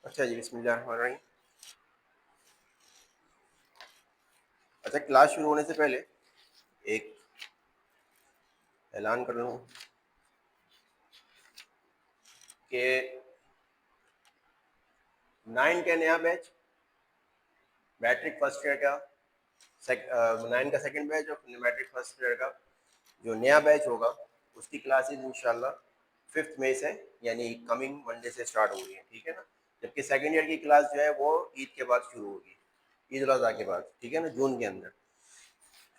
अच्छा जी, बिस्मिल्लाहिर्रहमानिर्रहीम। अच्छा, क्लास शुरू होने से पहले एक ऐलान कर लूँ कि 9 का नया बैच, मैट्रिक फर्स्ट ईयर का 9 का सेकंड बैच और मैट्रिक फर्स्ट ईयर का जो नया बैच होगा उसकी क्लासेस इंशाल्लाह 5 मई से यानी कमिंग मंडे से स्टार्ट हो रही है, ठीक है ना। जबकि सेकंड ईयर की क्लास जो है वो ईद के बाद शुरू होगी, ईद उल अज़हा के बाद, ठीक है ना, जून के अंदर,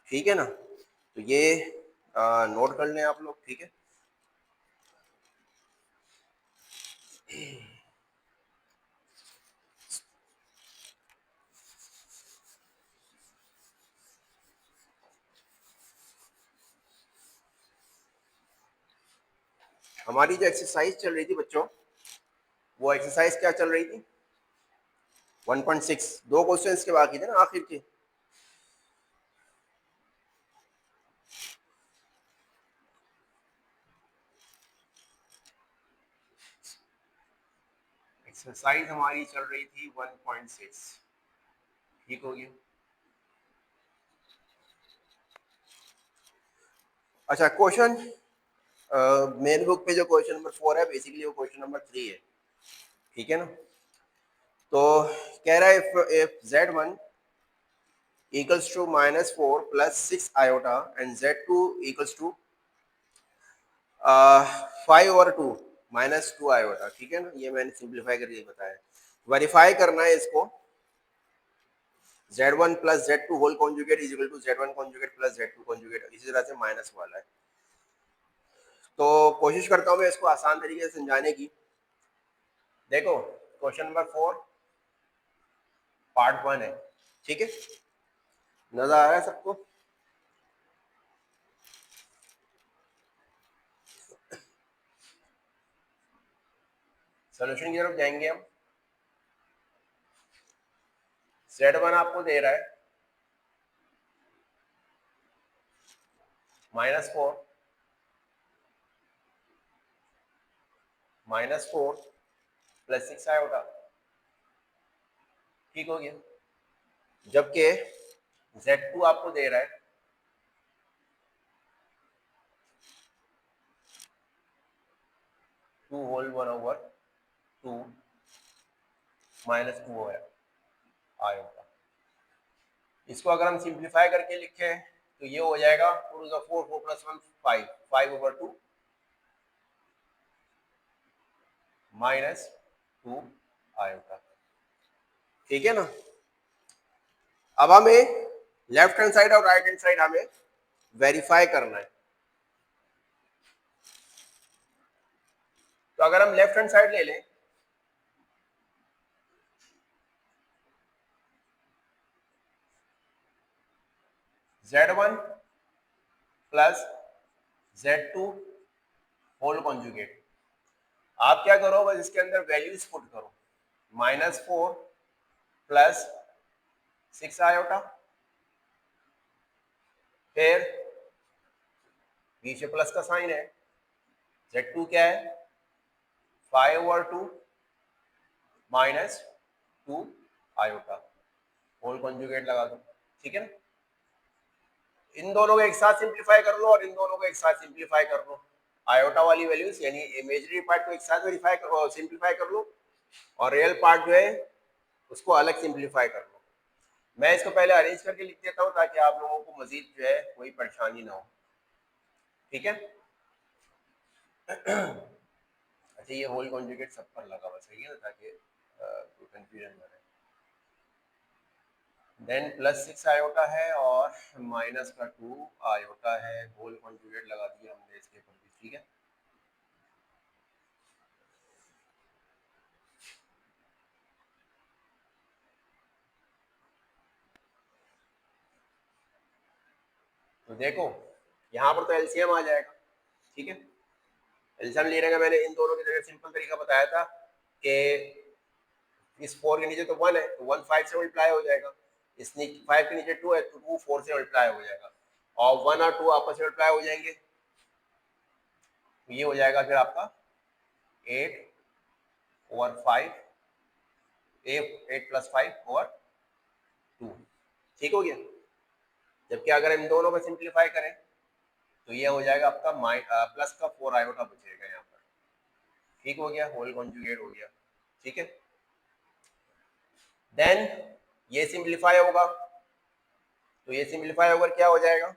ठीक है ना। तो ये नोट कर लें आप लोग, ठीक है। हमारी जो एक्सरसाइज चल रही थी बच्चों, वो एक्सरसाइज क्या चल रही थी? 1.6, दो क्वेश्चंस के बाकी थे ना आखिर के। एक्सरसाइज हमारी चल रही थी 1.6, ठीक हो गया। अच्छा, क्वेश्चन मेन बुक पे जो क्वेश्चन नंबर 4 है बेसिकली वो क्वेश्चन नंबर 3 है, ठीक है ना। तो कह रहा है if z1 equals to -4 plus 6 iota and z2 equals to 5/2 -2 iota, ठीक है ना। ये मैंने सिंप्लीफाई करके बताया। वेरीफाई करना है इसको, z1 plus z2 whole conjugate is equal to z1 conjugate plus z2 conjugate, इसी तरह से माइनस वाला है। तो कोशिश करता हूँ मैं इसको आसान तरीके से समझाने की। देखो, क्वेश्चन नंबर 4 पार्ट 1 है, ठीक है। नजर आ रहा है सबको? सोल्यूशन की तरफ जाएंगे हम। z1 आपको दे रहा है -4 प्लस 6 आयोटा, ठीक हो गया। जबकि z2 आपको दे रहा है 2 होल 1/2 -2 आयोटा। इसको अगर हम सिंप्लीफाई करके लिखें तो ये हो जाएगा 4 4 प्लस 1 5 5/2 -2 आयोटा, ठीक है ना। अब हमें लेफ्ट हैंड साइड और राइट हैंड साइड हमें वेरीफाई करना है। तो अगर हम लेफ्ट हैंड साइड ले लें, z1 plus z2 whole conjugate, आप क्या करो, बस इसके अंदर वैल्यूज पुट करो। -4 प्लस 6 आयोटा, फिर नीचे प्लस का साइन है, z2 क्या है 5/2 -2 आयोटा, होल कॉन्जुगेट लगा दो, ठीक है ना। इन दोनों को एक साथ सिंप्लीफाई कर लो और इन दोनों को एक साथ सिंप्लीफाई कर लो। आयोटा वाली वैल्यूज यानी इमेजिनरी पार्ट को एक साथ वेरीफाई करो, सिंप्लीफाई कर लो, और रियल पार्ट जो है उसको अलग सिंप्लीफाई कर लो। मैं इसको पहले अरेंज करके लिख देता हूँ ताकि आप लोगों को मजीद जो है कोई परेशानी ना हो, ठीक है। अच्छा, ये होल कॉन्जुगेट सब पर लगा हुआ सही है ना, ताकि कोई कंफ्यूजन ना रहे। देन प्लस 6 आयोटा है और माइनस का 2 आयोटा है, होल कॉन्जुगेट लगा दिया हमने इसके ऊपर भी, ठीक है। तो देखो, यहाँ पर तो एलसीएम आ जाएगा, ठीक है। एलसीएम लेने का मैंने इन दोनों की जगह सिंपल तरीका बताया था कि इस 4 के नीचे तो 1 है तो 1 5 से मल्टीप्लाई हो जाएगा, इस 5 के नीचे 2 है तो 2 4 से मल्टीप्लाई हो जाएगा, और 1 और 2 आपस में मल्टीप्लाई हो जाएंगे, तो ये हो जाएगा फिर आपका 8/5 8 + 5/2, ठीक हो गया। जबकि अगर इन दोनों को सिंप्लीफाई करें तो ये हो जाएगा आपका प्लस का 4 आयोटा बचेगा यहाँ पर, ठीक हो गया, होल कॉन्जुगेट हो गया, ठीक है। देन ये सिंप्लीफाई होगा, तो ये सिंप्लीफाई होकर क्या हो जाएगा,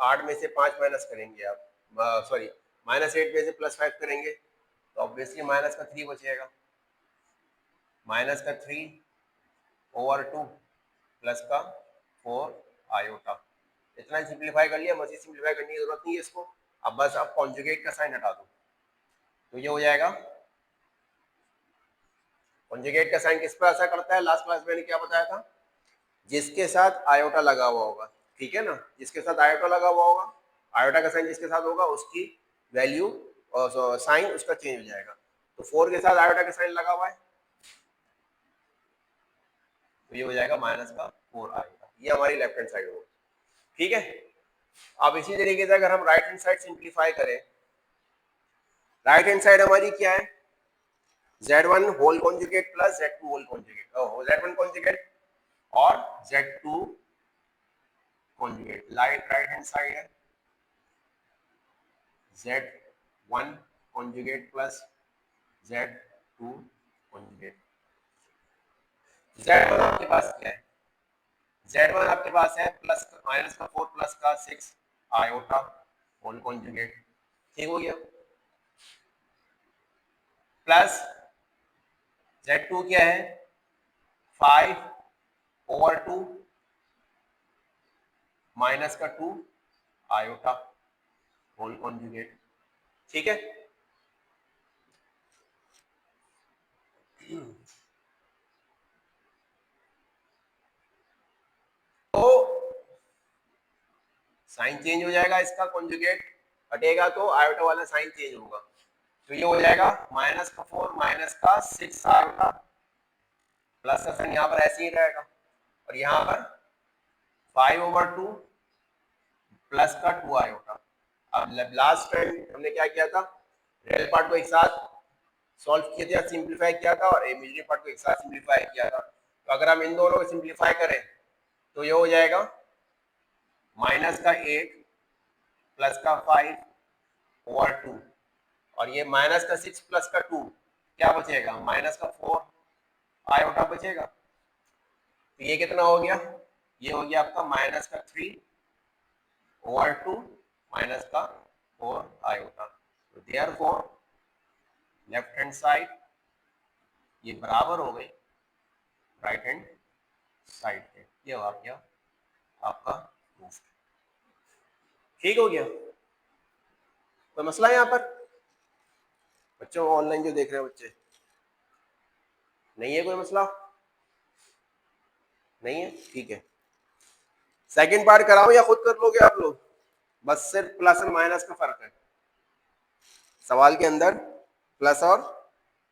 8 में से 5 माइनस करेंगे आप, सॉरी -8 में से +5 करेंगे तो ऑब्वियसली माइनस का 3 बचेगा, माइनस का 3/2 प्लस का 4 आयोटा। इतना ही सिंप्लीफाई कर लिया, मजीद सिंप्लीफाई करने की जरूरत नहीं है इसको। अब बस आप कॉन्जुगेट का साइन हटा दो तो ये हो जाएगा। कॉन्जुगेट का साइन किस पर असर करता है, लास्ट क्लास में मैंने क्या बताया था, जिसके साथ आयोटा लगा हुआ होगा, ठीक है ना, जिसके साथ आयोटा लगा हुआ होगा, आयोटा का साइन जिसके साथ होगा उसकी वैल्यू और साइन उसका चेंज हो जाएगा। तो 4 के साथ आयोटा का साइन लगा हुआ है तो ये हो जाएगा माइनस का 4 आयोटा, ये हमारी लेफ्ट हैंड साइड होगी, ठीक है। अब इसी तरीके से अगर हम राइट हैंड साइड सिंप्लीफाई करें, राइट हैंड साइड हमारी क्या है, z1 whole conjugate plus z2 whole conjugate, z1 conjugate और z2 conjugate, right hand side है z1 conjugate plus z2 conjugate. z1 आपके पास क्या है, z1 आपके पास है प्लस माइनस का 4 प्लस का 6 आयोटा होल कॉन्जुगेट, ठीक हो गया। प्लस z2 क्या है, 5/2 माइनस का 2 आयोटा होल कॉन्जुगेट, ठीक है। तो साइन चेंज हो जाएगा, इसका कॉन्जुगेट हटेगा तो आयोटा वाला साइन चेंज होगा, तो ये हो जाएगा माइनस का 4 माइनस का 6 आयोटा, प्लस का साइन यहाँ पर ऐसे ही रहेगा और यहाँ पर 5/2 प्लस का 2 आयोटा। अब लास्ट टाइम हमने क्या किया था, रियल पार्ट को एक साथ सॉल्व किया था, सिंप्लीफाई किया था और इमेजिनरी पार्ट को एक साथ सिंप्लीफाई किया था। तो अगर हम इन दोनों को सिंप्लीफाई करें तो ये हो जाएगा माइनस का 8 प्लस का 5/2 और ये माइनस का 6 प्लस का 2 क्या बचेगा, माइनस का 4 आयोटा बचेगा। तो ये कितना हो गया, ये हो गया आपका माइनस का 3/2 माइनस का 4 आयोटा। तो देयरफॉर लेफ्ट हैंड साइड ये बराबर हो गई राइट हैंड साइड के, ये हो गया आपका प्रूफ, ठीक हो गया। कोई मसला है यहाँ पर बच्चों, ऑनलाइन जो देख रहे हैं बच्चे, नहीं है कोई मसला, नहीं है, ठीक है। सेकंड पार्ट कराओ या खुद कर लोगे आप लोग, बस सिर्फ प्लस और माइनस का फर्क है, सवाल के अंदर प्लस और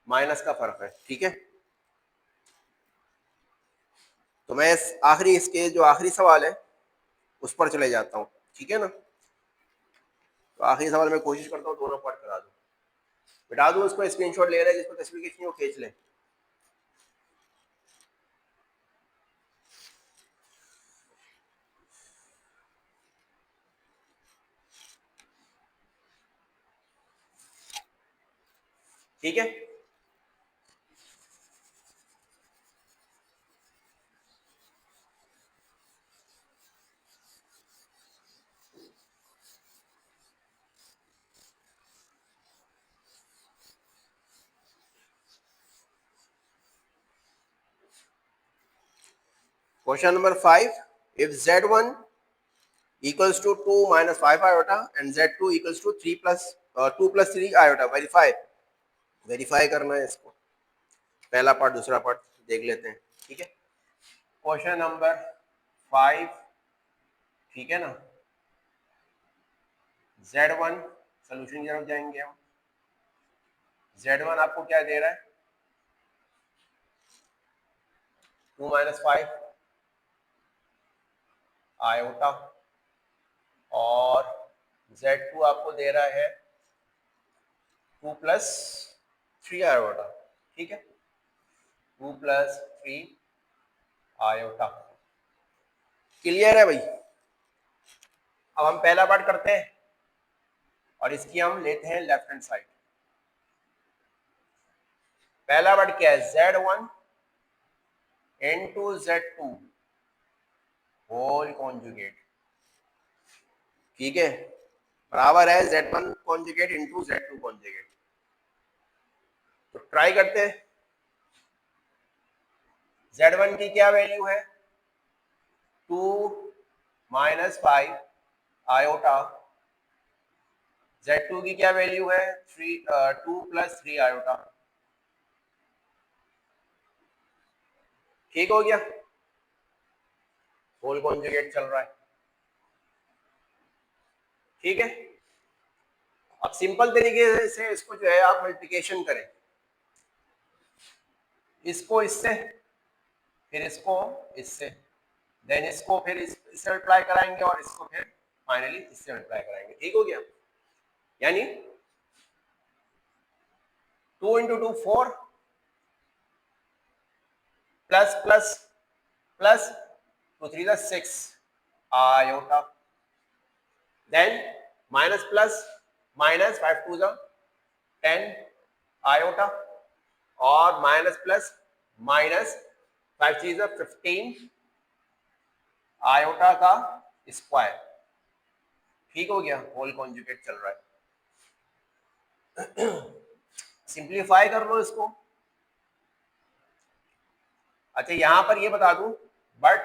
माइनस का फर्क है, ठीक है। तो मैं आखिरी इसके जो आखिरी सवाल है उस पर चले जाता हूँ, ठीक है ना। तो आखिरी सवाल मैं कोशिश करता हूँ दोनों पार्ट करा दूँ, बिठा दूँ उसको, स्क्रीनशॉट ले रहे हैं जिसको तस्वीर खींचनी हो खींच लें। ठीक है, question number 5, if z1 equals to 2 minus 5 iota and z2 equals to 3 plus 2 plus 3 iota, verify करना है इसको, पहला पार्ट दूसरा पार्ट देख लेते हैं, ठीक है। क्वेश्चन नंबर 5, ठीक है ना, z1 सोल्यूशन की तरफ जाएंगे हम। z1 आपको क्या दे रहा है, 2 minus 5 आयोटा और z2 आपको दे रहा है 2 plus 3 आयोटा, ठीक है, 2 + 3 आयोटा। क्लियर है भाई? अब हम पहला पार्ट करते हैं और इसकी हम लेते हैं लेफ्ट हैंड साइड। पहला पार्ट क्या है, Z1 into Z2 whole conjugate, ठीक है, बराबर है Z1 conjugate into Z2 conjugate. तो ट्राई करते हैं। Z1 की क्या वैल्यू है, 2 - 5 आयोटा। Z2 की क्या वैल्यू है, 2 + 3 आयोटा। ठीक हो गया, होल कॉन्जुगेट चल रहा है, ठीक है। अब सिंपल तरीके से इसको जो है आप मल्टीप्लिकेशन करें, इसको इससे, फिर इसको इससे, देन इसको फिर इससे मल्टीप्लाई कराएंगे और इसको फिर फाइनली इससे मल्टीप्लाई कराएंगे। ठीक हो गया, यानी 2 × 2 4 plus plus plus 2 3 6 iota, then minus plus minus 5 2 10 iota, और माइनस प्लस माइनस 5 3 15 आयोटा का स्क्वायर। ठीक हो गया, होल कॉन्जुगेट चल रहा है। सिंप्लीफाई कर लो इसको। अच्छा यहां पर ये बता दूं, बट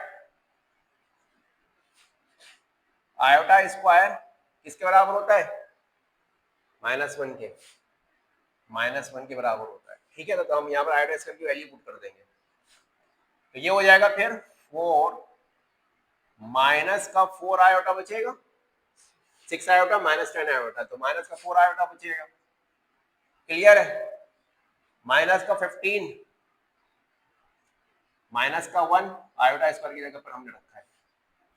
आयोटा स्क्वायर किसके बराबर होता है, -1 के, -1 के बराबर होता है। ठीक है, तो हम यहाँ पर आयोटा स्क्वायर की वैल्यू पुट कर देंगे, तो ये हो जाएगा फिर 4 माइनस का 4 आयोटा बचेगा, 6 आयोटा माइनस 10 आयोटा, तो माइनस का 4 आयोटा बचेगा। क्लियर है, माइनस का 15 माइनस का 1 आयोटा स्क्वायर की जगह पर हमने रखा है,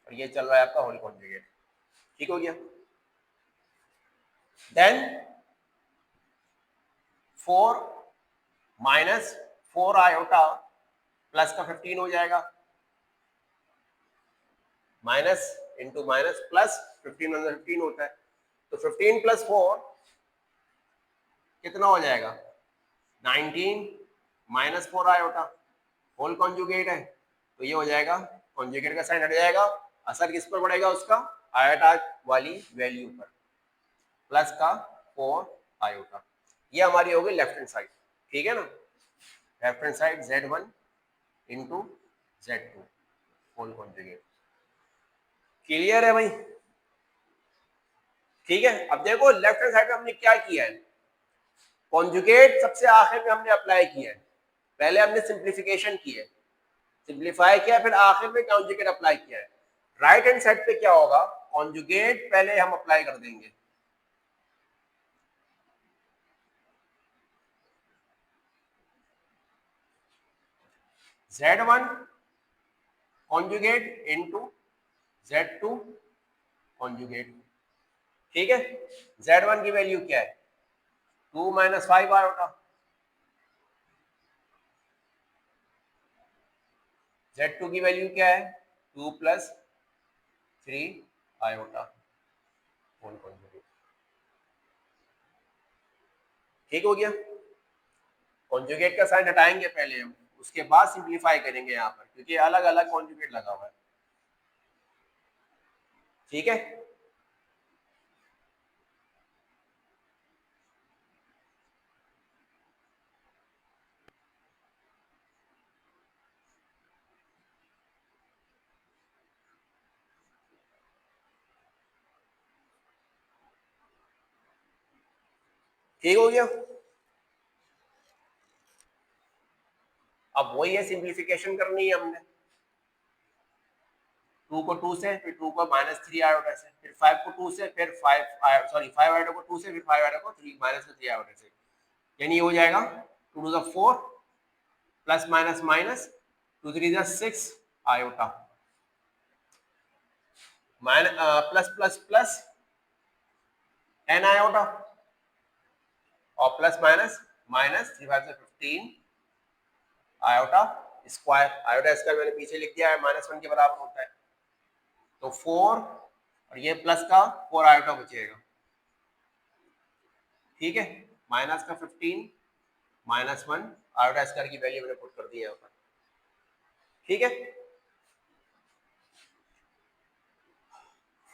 और ये चल रहा है आपका होल कॉन्जुगेट। ठीक हो गया, देन 4 माइनस 4 आयोटा प्लस का 15 हो जाएगा, माइनस इंटू माइनस प्लस 15 मतलब 15 होता है, तो 15 + 4 कितना हो जाएगा, 19 - 4 आयोटा, होल कॉन्जुगेट है, तो ये हो जाएगा, कॉन्जुगेट का साइन हट जाएगा, असर किस पर पड़ेगा उसका, आयोटा वाली वैल्यू पर, प्लस का 4 आयोटा। ये हमारी होगी लेफ्ट हैंड साइड, ठीक है ना, left hand side Z1 into Z2 whole conjugate. Clear है भाई? ठीक है, अब देखो लेफ्ट हैंड साइड में हमने क्या किया है, कॉन्जुगेट सबसे आखिर में हमने अप्लाई किया है, पहले हमने सिंप्लीफिकेशन की है, सिंप्लीफाई किया, फिर आखिर में कॉन्जुगेट अप्लाई किया है। राइट हैंड साइड पे क्या होगा, कॉन्जुगेट पहले हम अप्लाई कर देंगे, Z1 conjugate into Z2 conjugate. ठीक है, Z1 की वैल्यू क्या है, 2 - 5 आयोटा, Z2 की वैल्यू क्या है, 2 + 3 आयोटा होल कॉन्जुगेट। ठीक हो गया, कॉन्जुगेट का साइन हटाएंगे पहले हम, उसके बाद सिंप्लीफाई करेंगे यहाँ पर, क्योंकि अलग अलग कॉन्जुगेट लगा हुआ है। ठीक है, ठीक हो गया। अब वही है, सिंप्लीफिकेशन करनी है हमने, 2 को 2 से, फिर 2 को -3 आयोटा से, फिर 5 को 2 से, फिर 5 आयोटा को 2 से, फिर 5 आयोटा को 3 -3 आयोटा से, यानी ये हो जाएगा 2 to the 4 plus minus minus 2 3 जा 6 iota, plus plus plus 10 iota, और plus minus minus 3 5 15 iota square, iota square मैंने पीछे लिख दिया है, -1 के बराबर होता है। तो 4 और ये प्लस का 4 आयोटा बचेगा, ठीक है। माइनस का 15 -1 आयोटा स्क्वायर की वैल्यू मैंने पुट कर दी है यहाँ पर, ठीक है।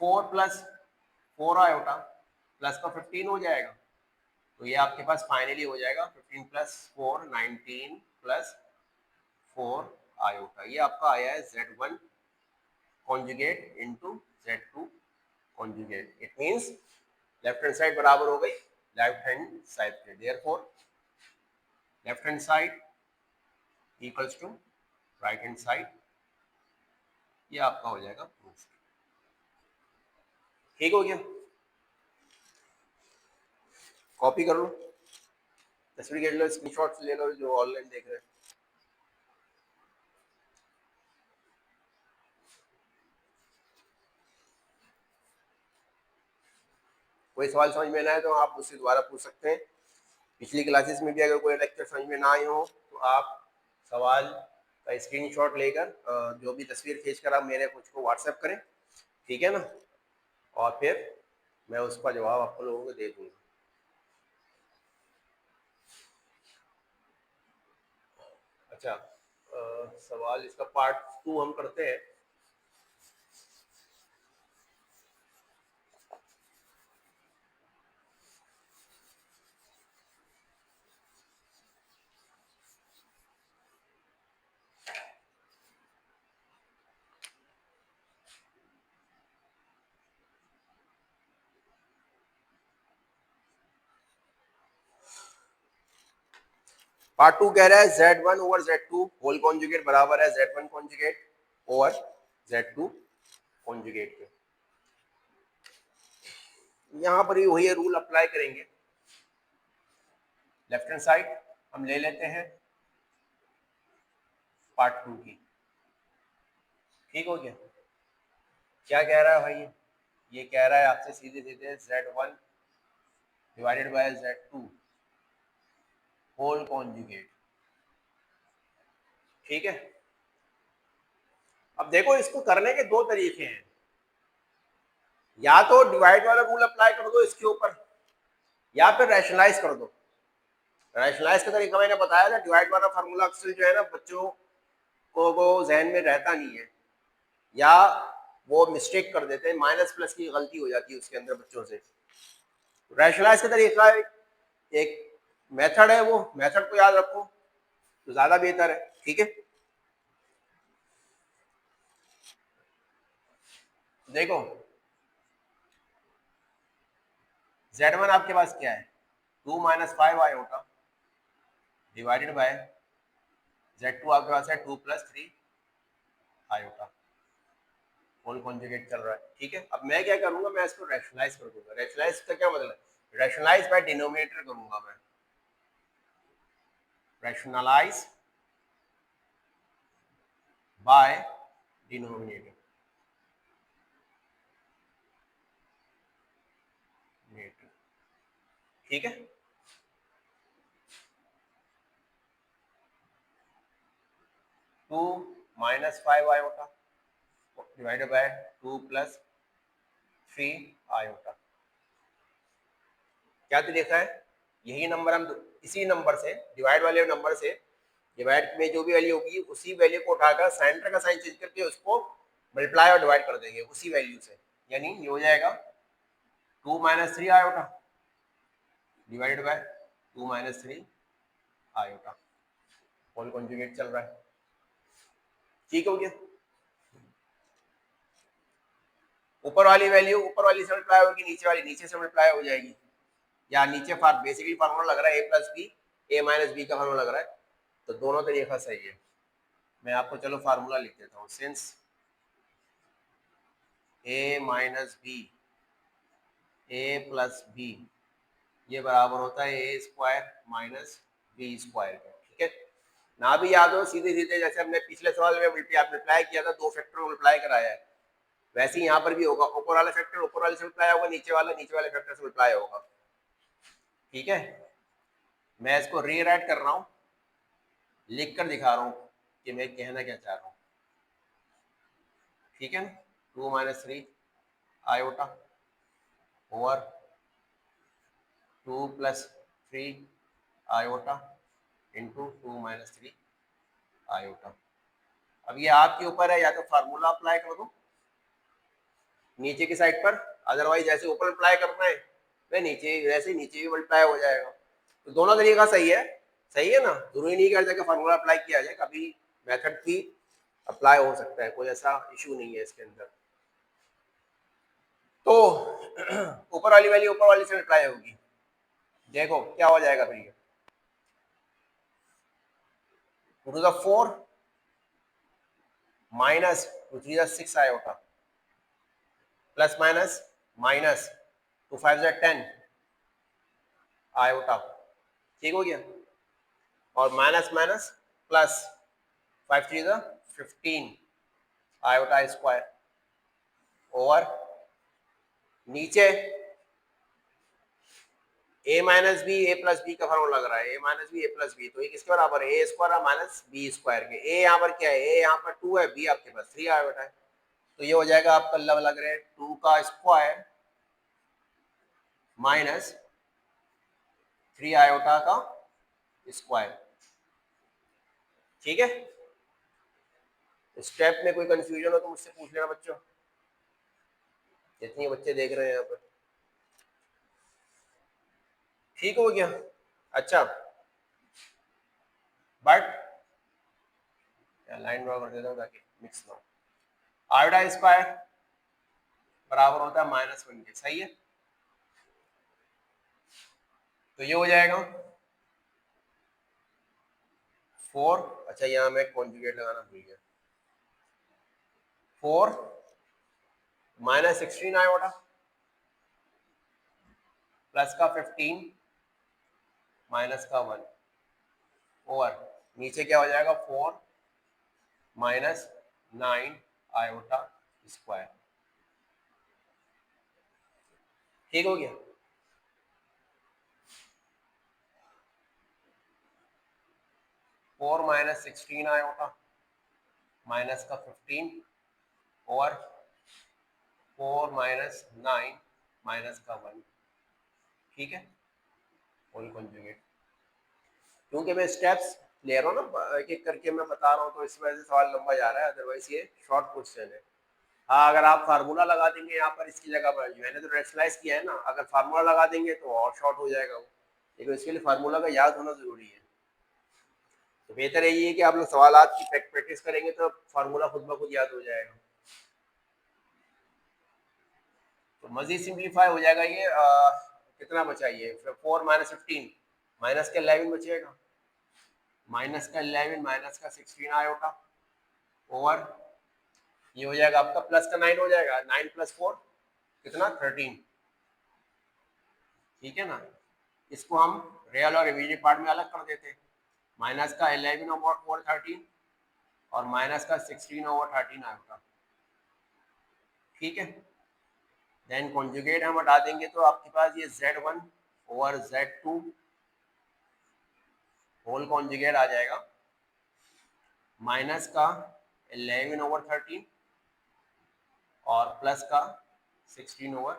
4 प्लस 4 आयोटा प्लस का 15 हो जाएगा, तो ये आपके पास फाइनली हो जाएगा 15 प्लस 4 19 प्लस 4 आयोटा। ये आपका आया है Z1 conjugate into Z2 conjugate. It means left hand side बराबर हो गई लेफ्ट हैंड साइड के, therefore left hand side equals to right hand side. ये आपका हो जाएगा प्रूफ, ठीक हो गया। कॉपी कर लो, तस्वीर कर लो, स्क्रीनशॉट्स ले लो जो ऑनलाइन देख रहे हैं। कोई सवाल समझ में ना आए तो आप मुझसे दोबारा पूछ सकते हैं। पिछली क्लासेस में भी अगर कोई लेक्चर समझ में ना आए हो तो आप सवाल का स्क्रीनशॉट लेकर जो भी तस्वीर खींचकर आप मेरे मुझको व्हाट्सएप करें, ठीक है ना, और फिर मैं उसका जवाब आप लोगों को दे दूंगा। अच्छा, सवाल इसका पार्ट 2 हम करते हैं। पार्ट 2 कह रहा है Z1 over Z2 whole conjugate बराबर है Z1 conjugate over Z2 conjugate के। यहाँ पर भी वही रूल अप्लाई करेंगे। लेफ्ट हैंड साइड हम ले लेते हैं पार्ट 2 की, ठीक हो गया। क्या कह रहा है भाई, ये कह रहा है आपसे सीधे सीधे Z1 divided by Z2 whole conjugate, ठीक है। अब देखो इसको करने के दो तरीके हैं, या तो डिवाइड वाला रूल अप्लाई कर दो इसके ऊपर, या फिर रैशनलाइज कर दो। रैशनलाइज का तरीका मैंने बताया था, डिवाइड वाला फार्मूला अक्सर जो है ना बच्चों को वो जहन में रहता नहीं है, या वो मिस्टेक कर देते हैं, माइनस प्लस की गलती हो जाती है उसके अंदर बच्चों से। रैशनलाइज का तरीका एक मेथड है, वो मेथड को याद रखो तो ज्यादा बेहतर है, ठीक है। देखो Z1 आपके पास क्या है, 2 - 5 आयोटा डिवाइडेड बाय Z2 आपके पास है 2 + 3 आयोटा होल कॉन्जुगेट चल रहा है, ठीक है। अब मैं क्या करूंगा, मैं इसको रैशनलाइज कर दूंगा। रैशनलाइज का क्या मतलब, रैशनलाइज बाय डिनोमिनेटर करूंगा मैं, रैशनलाइज बाय डिनोमिनेटर, ठीक है। 2 - 5 आयोटा डिवाइडेड बाय 2 + 3 आयोटा। क्या तो देखा है, यही नंबर हम इसी नंबर से डिवाइड वाले नंबर से डिवाइड में जो भी वैल्यू होगी उसी वैल्यू को उठाकर सेंटर का साइन चेंज करके उसको मल्टीप्लाई और डिवाइड कर देंगे उसी वैल्यू से, यानी ये हो जाएगा 2 - 3 iota divided by 2 - 3 iota whole conjugate चल रहा है, ठीक हो गया। ऊपर वाली वैल्यू ऊपर वाली से मल्टीप्लाई होगी, नीचे वाली नीचे से मल्टीप्लाई हो जाएगी, या नीचे बेसिकली फार्मूला लग रहा है a + b, a - b का फार्मूला लग रहा है, तो दोनों तरीका सही है। मैं आपको चलो फार्मूला लिख देता हूँ, since a - b a + b ये बराबर होता है a² - b² का, ठीक है ना। भी याद हो सीधे सीधे जैसे हमने पिछले सवाल में मल्टीप्लाई किया था, दो फैक्टर मल्टीप्लाई कराया है, वैसे ही यहाँ पर भी होगा। ऊपर वाला फैक्टर ऊपर वाले से मल्टीप्लाई होगा, नीचे वाले फैक्टर से मल्टीप्लाई होगा, ठीक है। मैं इसको रीराइट कर रहा हूँ, लिख कर दिखा रहा हूँ कि मैं कहना क्या चाह रहा हूँ, ठीक है ना। 2 minus 3 iota over 2 plus 3 iota into 2 minus 3 iota. अब ये आपके ऊपर है, या तो फार्मूला अप्लाई कर दो नीचे की साइड पर, अदरवाइज जैसे ऊपर अप्लाई करना है वह नीचे, वैसे नीचे भी मल्टीप्लाई हो जाएगा। तो दोनों तरीका सही है, सही है ना। जरूरी नहीं कर कि फार्मूला अप्लाई किया जाए, कभी मेथड भी अप्लाई हो सकता है, कोई ऐसा इशू नहीं है इसके अंदर। तो ऊपर वाली वैल्यू ऊपर वाली से अप्लाई होगी, देखो क्या हो जाएगा फिर। ये 2 to the 4 minus 2 3 the 6 iota plus minus minus 2 5 the 10 iota, ठीक हो गया। और minus minus plus 5 3 the 15 iota square over नीचे ए minus B, A plus B का फॉर्मूला लग रहा है, A minus B A plus B, तो ये किसके बराबर है, ए स्क्वायर माइनस बी स्क्वायर के। ए यहाँ पर क्या है, ए यहाँ पर 2 है, बी आपके पास 3 आया बेटा है, तो ये हो जाएगा आपका लग रहा है 2 का स्क्वायर माइनस 3 आयोटा का स्क्वायर, ठीक है। स्टेप में कोई कंफ्यूजन हो तो मुझसे पूछ लेना बच्चों, जितने बच्चे देख रहे हैं यहाँ पर, ठीक हो गया। अच्छा बट लाइन ड्रॉ कर देता हूँ ताकि मिक्स ना हो। आयोटा स्क्वायर बराबर होता है -1 के, सही है। तो ये हो जाएगा 4, अच्छा यहाँ मैं कॉन्जुगेट लगाना भूल गया, 4 माइनस 16 आयोटा प्लस का 15 माइनस का 1 ओवर नीचे क्या हो जाएगा 4 माइनस 9 आयोटा स्क्वायर, ठीक हो गया। फोर माइनस 16 आयोटा माइनस का 15 और 4 माइनस 9 माइनस का 1, ठीक है। फुल कॉन्जुगेट, क्योंकि मैं स्टेप्स ले रहा हूँ ना एक एक करके मैं बता रहा हूँ, तो इस वजह से सवाल लंबा जा रहा है, अदरवाइज ये शॉर्ट क्वेश्चन है। हाँ अगर आप फार्मूला लगा देंगे यहाँ पर इसकी जगह पर, मैंने तो रेशनलाइज किया है ना, अगर फार्मूला लगा देंगे तो और शॉर्ट हो जाएगा वो, लेकिन इसके लिए फार्मूला का याद होना जरूरी है। तो बेहतर यही है कि आप लोग सवालात की प्रैक्टिस करेंगे तो फार्मूला खुद ब खुद याद हो जाएगा। तो मजीद सिंप्लीफाई हो जाएगा ये कितना बचा, ये 4 माइनस 15 माइनस का 11 बचेगा, माइनस का 11 माइनस का 16 आयोटा ओवर ये हो जाएगा आपका प्लस का 9 हो जाएगा, 9 प्लस 4 कितना 13, ठीक है ना। इसको हम रियल और इमीडिएट पार्ट में अलग कर देते हैं, माइनस का 11 ओवर 13 और माइनस का 16 ओवर 13 आयोटा, ठीक है। देन कॉन्जुगेट हम हटा देंगे तो आपके पास ये Z1 over Z2 whole conjugate आ जाएगा, माइनस का 11 ओवर 13 और प्लस का 16 ओवर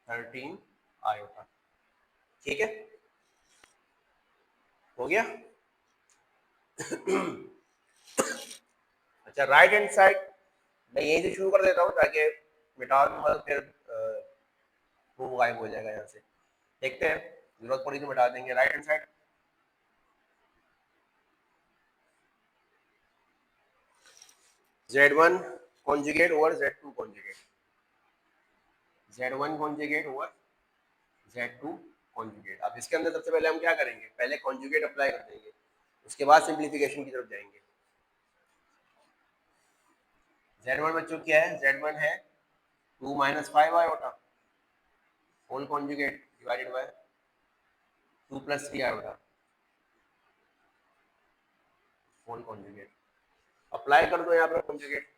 13 आयोटा, ठीक है। हो गया। अच्छा राइट हैंड साइड मैं यहीं से शुरू कर देता हूँ ताकि मिटा दूंगा तो फिर वो गायब हो जाएगा यहाँ से, देखते हैं जरूरत पड़ी तो मिटा देंगे। Right hand side Z1 conjugate over Z2 conjugate, Z1 conjugate over Z2 conjugate. अब इसके अंदर सबसे पहले हम क्या करेंगे, पहले कॉन्जुगेट अप्लाई कर देंगे, उसके बाद सिंप्लीफिकेशन की तरफ जाएंगे। Z1 बच्चों क्या है, Z1 है 2 minus 5 iota whole conjugate divided by 2 plus 3 iota whole conjugate, apply कर दो यहाँ पर कॉन्जुगेट,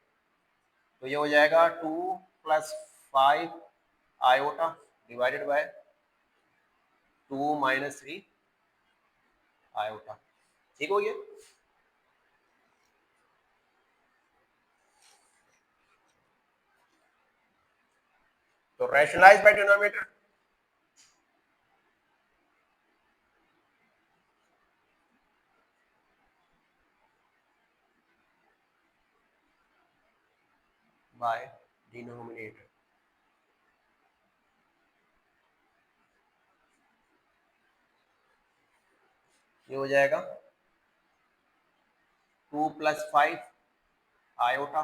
तो ये हो जाएगा 2 plus 5 iota divided by 2 minus 3 iota, ठीक हो गया। तो rationalise by denominator, by denominator, ये हो जाएगा 2 + 5 iota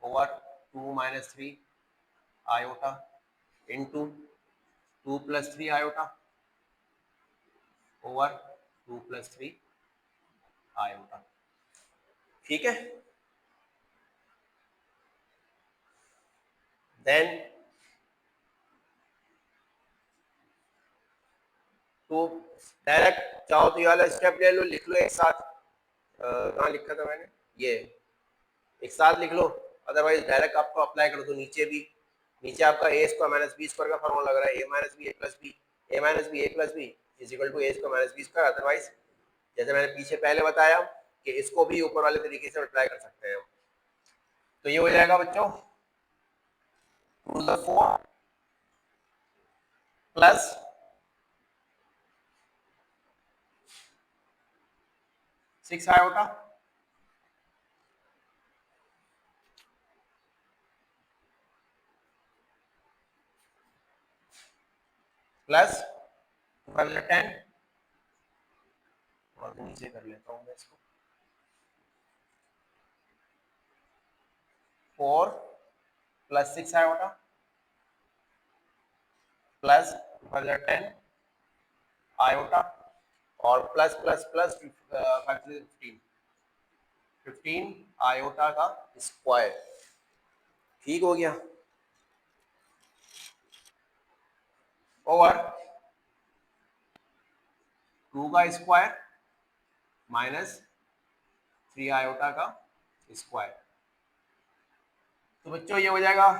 over 2 - 3 iota into 2 + 3 iota over 2 + 3 iota. ठीक है, देन तो डायरेक्ट चाहो तो ये वाला स्टेप ले लो, लिख लो एक साथ, कहाँ लिखा था मैंने, ये एक साथ लिख लो, अदरवाइज डायरेक्ट आपको अप्लाई करो तो नीचे भी, नीचे आपका A square minus B square का फॉर्मूला लग रहा है, A minus B A plus B, A minus B A plus B is equal to A square minus B square. Otherwise जैसे मैंने पीछे पहले बताया कि इसको भी ऊपर वाले तरीके से अप्लाई कर सकते हैं। तो ये हो जाएगा बच्चों 2 * 4 प्लस 6 आयोटा प्लस 10 और नीचे कर लेता हूँ मैं इसको 4 + 6 आयोटा प्लस 10 आयोटा और प्लस प्लस प्लस 15 आयोटा का स्क्वायर। ठीक हो गया, ओवर 2 का स्क्वायर माइनस 3 आयोटा का स्क्वायर। तो बच्चों ये हो जाएगा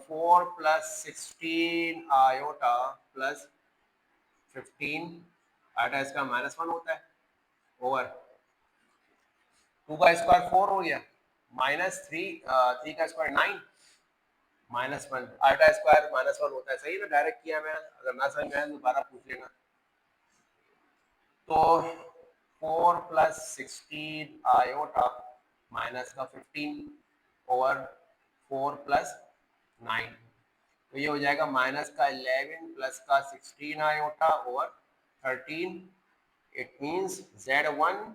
4 + 16 आयोटा प्लस 15 आयोटा, इसका -1 होता है, ओवर 2 का स्क्वायर 4 हो गया माइनस 3 का स्क्वायर 9 -1 आयोटा स्क्वायर -1 होता है। सही ना, डायरेक्ट किया मैं, अगर ना समझ में आए दोबारा पूछ लेना। तो 4 + 16 आयोटा माइनस का 15 ओवर 4 + 9, तो ये हो जाएगा माइनस का 11 प्लस का 16 iota over 13। It means Z1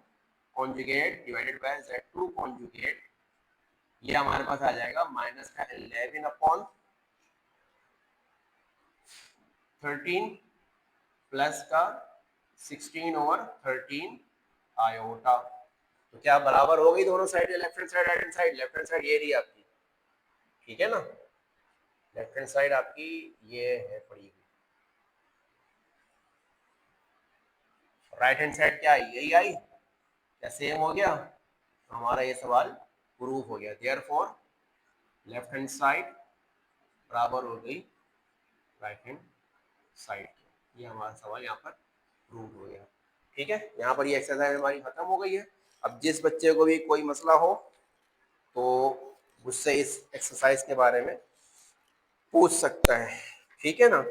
conjugate divided bye Z2 conjugate, ये हमारे पास आ जाएगा माइनस का 11/13 प्लस का 16 ओवर 13 आयोटा। तो क्या बराबर हो गई दोनों side, left hand side right hand side? Left hand side ये रही आपकी, ठीक है ना, लेफ्ट हैंड साइड आपकी ये है पड़ी हुई, राइट हैंड साइड क्या है, यही आई, क्या सेम हो गया? तो हमारा ये सवाल प्रूव हो गया। देयरफॉर लेफ्ट हैंड साइड बराबर हो गई राइट हैंड साइड, ये हमारा सवाल यहाँ पर प्रूव हो गया। ठीक है, यहाँ पर ये एक्सरसाइज हमारी खत्म हो गई है। अब जिस बच्चे को भी कोई मसला हो तो मुझसे इस एक्सरसाइज के बारे में पूछ सकता है, ठीक है ना।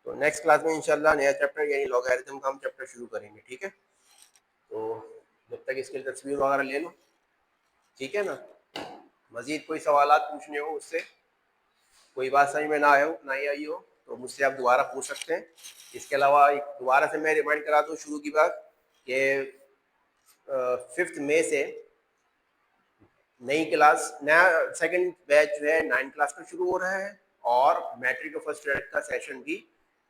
तो नेक्स्ट क्लास में इंशाल्लाह नया चैप्टर यानी लॉगरिथम का हम चैप्टर शुरू करेंगे, ठीक है। तो जब तक इसकी तस्वीर वगैरह ले लो, ठीक है ना। मजीद कोई सवालात पूछने हो उससे, कोई बात समझ में ना आई हो तो मुझसे आप दोबारा पूछ सकते हैं। इसके अलावा एक दोबारा से मैं रिमाइंड करा दूँ शुरू की बात कि 5 मई से नई क्लास, नया सेकंड बैच जो है 9 क्लास का शुरू हो रहा है, और मैट्रिक और फर्स्ट ईयर का सेशन भी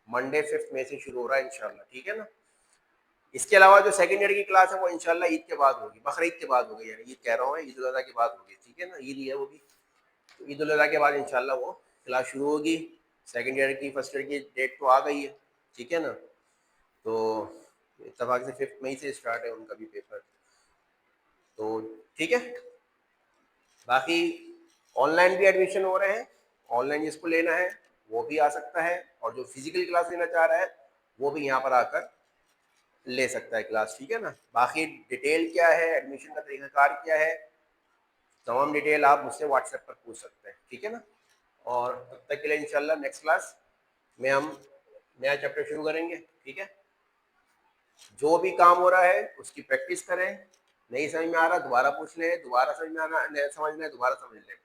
मंडे 5 मई से शुरू हो रहा है इंशाल्लाह, ठीक है ना। इसके अलावा जो सेकंड ईयर की क्लास है वो इंशाल्लाह ईद के बाद होगी, बकरीद के बाद होगी, यानी ईद कह रहा हूँ, ईद उल अज़हा के बाद होगी, ठीक है ना, ईद ही है वो भी। तो ईद उल अज़हा के बाद इंशाल्लाह वो क्लास शुरू होगी। सेकंड ईयर की फर्स्ट ईयर की डेट तो आ गई है, ठीक है ना। तो इत्तेफाक से 5 मई से स्टार्ट है उनका भी पेपर, तो ठीक है। बाकी ऑनलाइन भी एडमिशन हो रहे हैं, ऑनलाइन जिसको लेना है वो भी आ सकता है, और जो फिजिकल क्लास लेना चाह रहा है वो भी यहाँ पर आकर ले सकता है क्लास, ठीक है ना। बाकी डिटेल क्या है, एडमिशन का तरीकाकार क्या है, तमाम डिटेल आप मुझसे व्हाट्सएप पर पूछ सकते हैं, ठीक है ना। और तब तक के लिए इंशाल्लाह नेक्स्ट क्लास में हम नया चैप्टर शुरू करेंगे। ठीक है, जो भी काम हो रहा है उसकी प्रैक्टिस करें, नहीं समझ में आ रहा दोबारा पूछ लें, दोबारा समझ में आना नहीं समझ में दोबारा समझ लें,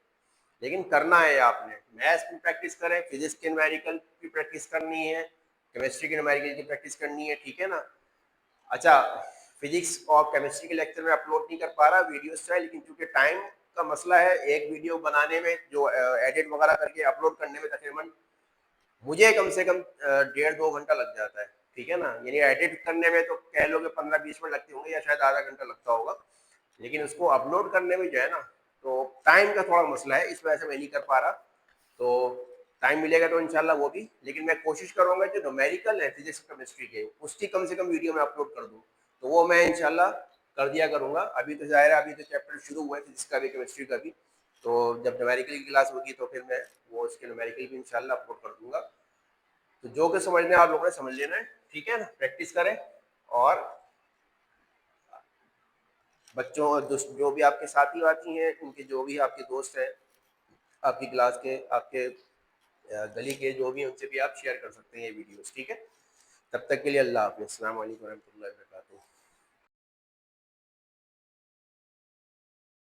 लेकिन करना है आपने। मैथ्स की प्रैक्टिस करें, फिजिक्स के न्यूमेरिकल की प्रैक्टिस करनी है, केमिस्ट्री के न्यूमेरिकल की प्रैक्टिस करनी है। ठीक है ना। अच्छा, फिजिक्स और केमिस्ट्री के लेक्चर में अपलोड नहीं कर पा रहा वीडियोस है, लेकिन चूंकि टाइम का मसला है, एक वीडियो बनाने में जो एडिट वगैरह करके अपलोड करने में तकरीबन मुझे कम से कम 1.5-2 घंटा लग जाता है। ठीक है ना, यानी एडिट करने में तो कह लो कि 15-20 मिनट लगते होंगे या शायद आधा घंटा लगता होगा, लेकिन उसको अपलोड करने में जो है ना, तो टाइम का थोड़ा मसला है, इस वजह से मैं नहीं कर पा रहा। तो टाइम मिलेगा तो इंशाल्लाह वो भी, लेकिन मैं कोशिश करूंगा जो न्यूमेरिकल है फिजिक्स केमिस्ट्री के उसकी कम से कम वीडियो में अपलोड कर दूं, तो वो मैं इंशाल्लाह कर दिया करूंगा। अभी तो जाहिर है अभी तो चैप्टर शुरू हुआ है फिजिक्स का भी केमिस्ट्री का भी, तो जब न्यूमेरिकल की क्लास होगी तो फिर मैं वो उसके न्यूमेरिकल भी इंशाल्लाह अपलोड कर दूंगा। तो जो कि समझना है आप लोगों ने समझ लेना है। ठीक है ना, प्रैक्टिस करें। और बच्चों जो भी आपके साथी वाथी हैं, उनके जो भी आपके दोस्त हैं, आपकी क्लास के, आपके गली के जो भी, उनसे भी आप शेयर कर सकते हैं ये वीडियोस। ठीक है, तब तक के लिए अल्लाह हाफ़िज़, अस्सलाम वालेकुम रहमतुल्लाहि व बरकातुहू।